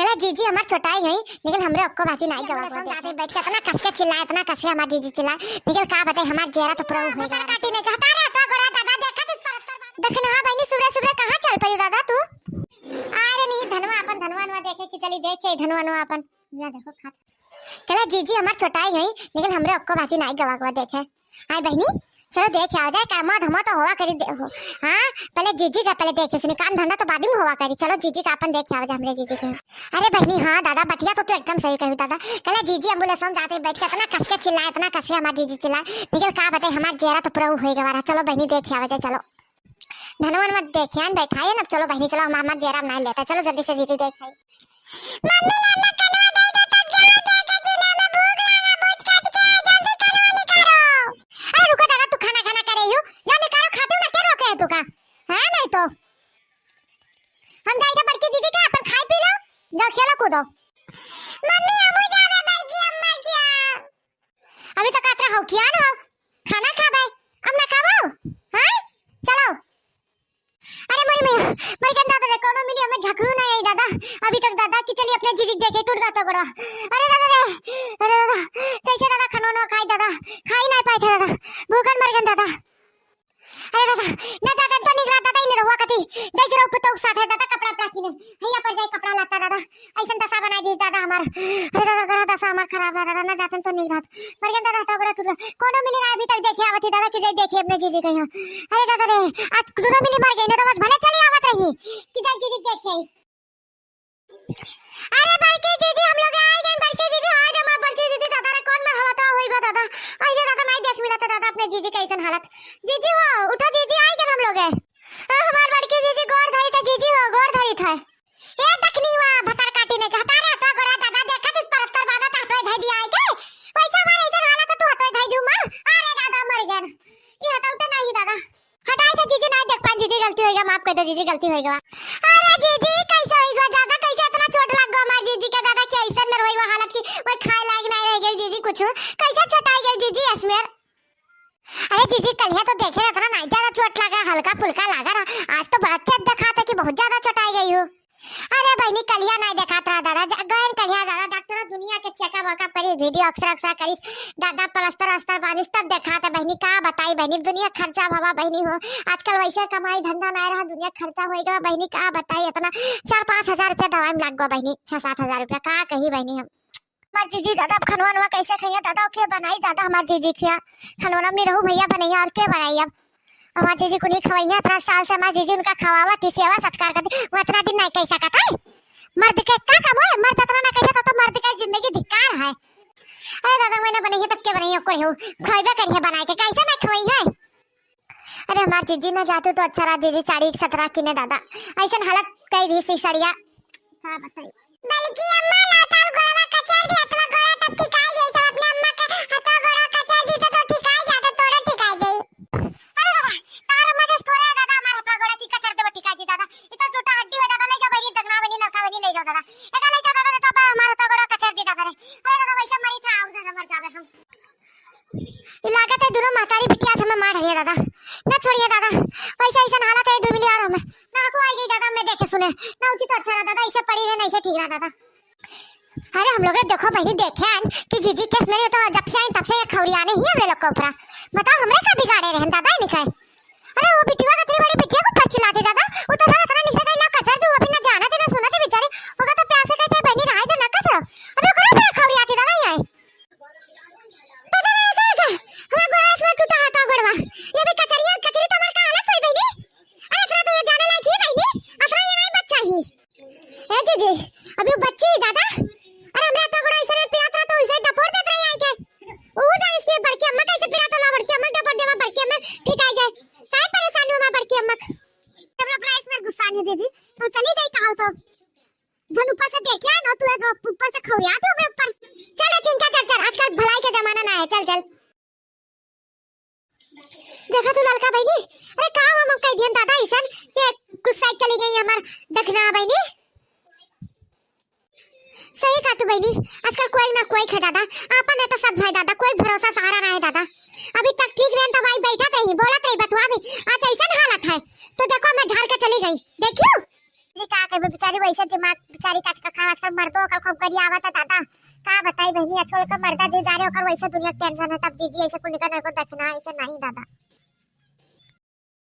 कला जीजी हमार छोटा ही गई निकल हमरे अक्को बाजी नहीं गवा जाते बैठ के इतना कस के चिल्लाए इतना कस के हमार जीजी चिल्लाए निकल का बताए हमार चेहरा तो पूरा हो गया काटी नहीं कहता रे तो गोरा दादा देखा देखना हां बहनी सुबह सुबह कहां चल पड़ी दादा तू अरे नहीं धनवा देखे कि चली देखे धनवा अपन या देखो खा कला जीजी हमार छोटा ही गई निकल हमरे अक्को बाजी नहीं गवा देखे हाय बहनी चलो देख आ जाए काम धमा तो होवा करी देखो हां पहले जीजी का पहले देखे सुनी काम धंधा तो बाद में होवा करी चलो जीजी का अपन देख आ जाए हमरे जीजी के अरे बहनी हां दादा बतिया तो तू एकदम सही कही दादा कला जीजी एम्बुलेंस में जाते बैठ के इतना कस के चिल्लाए इतना कस के हमार जीजी चिल्लाए निकल का बताए हमार चेहरा तो पूरा हो गया चलो बहनी देख आ जाए चलो धनवन मत देखिए बैठाइए ना चलो बहनी चलो मामा चेहरा नहीं लेता चलो जल्दी से जीजी देखाई मम्मी लाना कनवा दे दो तब जाओ देखा चूल्हा में भूख लगा भूख काट के जल्दी कनवा निकालो अरे रुको दादा तू खाना करे यू जा निकालो खाती हूं ना क्या रोके है तू का है नहीं तो हम जाएंगे बड़की जीजी के अपन खाई पी लो जाओ खेलो कूदो मम्मी अब जा रहे बड़की अम्मा क्या अभी तक आतरा हो किया ना खाना खा भाई अब ना खाओ हां चलो अरे मरी कहना दादा कोनो मिली हमें झकरू ना यही दादा अभी तक दादा की चली अपने जीजी देखे टूट गया तो गोड़ा अरे दादा कैसे दादा खानो ना खाई दादा खाई नहीं पाए थे दादा भूखन मर गए दादा अरे दादा ना दादा तो निकला दादा इन रहुआ कथी देख रहो पुतो साथ है दादा कपड़ा किने हैया पर जाए कपड़ा लाता दादा ऐसा दशा बना दी दादा हमार अरे दादा गड़ा दशा हमार खराब है दादा ना जातन तो निकला मर गए दादा तो गड़ा टूट कोनो मिली ना अभी तक देखे आवत दादा की जाए देखे अपने जीजी कहियो अरे दादा रे आज दोनों मिली मर गई ना तो बस भले चली आवत रही कि जाए जीजी देखे अरे बड़की जीजी हम लोग आए गए बड़की जीजी हां रे मां बड़की जीजी दादा रे कौन में हालत होई बा दादा आइले दादा नहीं देख मिला था दादा अपने जीजी कैसन हालत जीजी हो उठो जीजी आए गए हम लोग हमार बड़की जीजी गोर धरी था जीजी हो गोर धरी था ए दखनी वा भतर काटी ने कहता रे तो गोरा दादा देखा इस परस्तर बादा ता तो धई दिया है के पैसा मारे ऐसा हालत तो तो धई दूं मां अरे दादा मर गए ये हटा उठा नहीं दादा हटाए तो जीजी नहीं देख पा जीजी गलती होएगा माफ कर दो जीजी गलती होएगा अरे जीजी कैसे होएगा दादा कैसे इतना चोट लग गया मां जीजी के दादा के ऐसा में होएगा हालत की वो खाए लायक नहीं रह गई जीजी कुछ कैसे छटाई गई जीजी इसमें अरे जीजी कल तो देखे ना नहीं ज्यादा चोट लगा हल्का फुल्का लगा रहा आज तो बहुत तेज देखा था कि बहुत ज्यादा चोटाई गई हूँ अरे बहनी कलिया नहीं देखा था दादा गए कलिया दादा डॉक्टर दुनिया के चेकअप वकअप करी वीडियो अक्सर करी दादा प्लास्टर बारिश तब देखा था बहनी का बताई बहनी दुनिया खर्चा भावा बहनी हो आजकल वैसे कमाई धंधा नहीं रहा दुनिया खर्चा होएगा बहनी का बताई इतना 4-5 हजार रुपया दवाई में लग गया बहनी 6-7 हजार रुपया का कही बहनी हम हमार जीजी दादा खनवा कैसे खइया दादा के बनाई दादा हमार जीजी खिया खनवा में रहू भैया बनैया और के बनाई अब हमार जीजी को नहीं खवैया 3 साल से हमार जीजी उनका खवावा ती सेवा सत्कार करती वो इतना दिन नहीं कैसा कहता है मर्द के का काम है मर्द इतना ना कहे तो मर्द की जिंदगी धिक्कार है अरे दादा मैंने बनाई तब के बनाई को हो खइबे करिए बनाई के कैसे ना खवई है अरे हमार जीजी ना जातू तो अच्छा रहा जीजी साड़ी 17 किने दादा ऐसा हालत कई दी सी सड़िया का बताई बल्कि अम्मा लाता गोरा कचर दी अतला गोरा तब टिकाई गई सब अपने अम्मा के हथा गोरा कचर दी तो टिकाई जाता तोड़ा टिकाई गई अरे बाबा तार मजे थोड़ा दादा हमारा हथा गोरा की कचर दे टिकाई दी दादा इतना टूटा हड्डी हो दादा ले जा बहनी दगना बनी लड़का बनी ले जाओ दादा एका ले जाओ दादा तो हमारा हथा गोरा कचर दी दादा रे अरे दादा वैसे मरी था आउ दादा मर जावे हम इलाका ते दोनों मातारी बिटिया से मैं मार रही है दादा ना छोड़िए दादा वैसे ऐसा हालत है 2 मिलियन में ना को आई गई दादा मैं देखे सुने ना उठी तो अच्छा रहा दादा ऐसे पड़ी रहे नहीं से ठीक रहा दादा अरे हम लोग देखो बहनी देखे आन कि जीजी केस में तो जब से तब से ये खौरियाने ही हमरे लोग के ऊपर बताओ हमरे का बिगाड़े रहन दादा नहीं खाए अरे वो बिटिया का तेरी बड़ी बिटिया को पछिलाते दादा वो तो दादा तरह निसे दैला कचर जो अभी ना जाना थे ना सुना थे बेचारे होगा तो प्यार से कहते बहनी रहा जो ना कचर अबे करो बड़ा खौरियाती दादा ये पता नहीं का हमारा गोड़ा इसमें टूटा हाथ गोड़वा ये भी कचरिया कचरी तो हमार का हालत हुई बहनी अरे इतना तो ये जाने लायक ही बहनी असरा ये नहीं बच्चा ही ए जीजी अभी बच्ची दादा अरे हमरा तो गोड़ा इसने पिराता तो इसे डपोड़ देत रही आई के वो जान इसके बड़की अम्मा कैसे पिराता ना बड़की अम्मा डपोड़ देवा बड़की अम्मा ठीक आ जाए काय परेशानी हो बड़की अम्मा हमरा प्राइस में गुस्सा नहीं दीदी तो चली गई कहां तो जन ऊपर से देखिया ना तू ऊपर से खौरिया तो हमरे ऊपर चल चिंता चल आजकल भलाई का जमाना ना है चल देखा तू ललका बहनी अरे का हम कह दियन दादा ऐसन के गुस्सा चली गई हमार देखना बहनी सही कहा तू बहनी आजकल कोई ना कोई खा दादा आपन है तो सब भाई दादा कोई भरोसा सहारा ना है दादा अभी तक ठीक रहन तो भाई बैठा रही बोलत रही बतवा दी आज ऐसा हालत है तो देखो मैं झाड़ के चली गई देखियो जी का करे बेचारी वैसे दिमाग बेचारी का आजकल मर्दों का खूब करी आवत है दादा। का बताई बहनी आजकल का मर्दा जो जा रहे ओकर वैसे दुनिया टेंशन है तब जीजी ऐसे कुल निकल को देखना ऐसे नहीं दादा।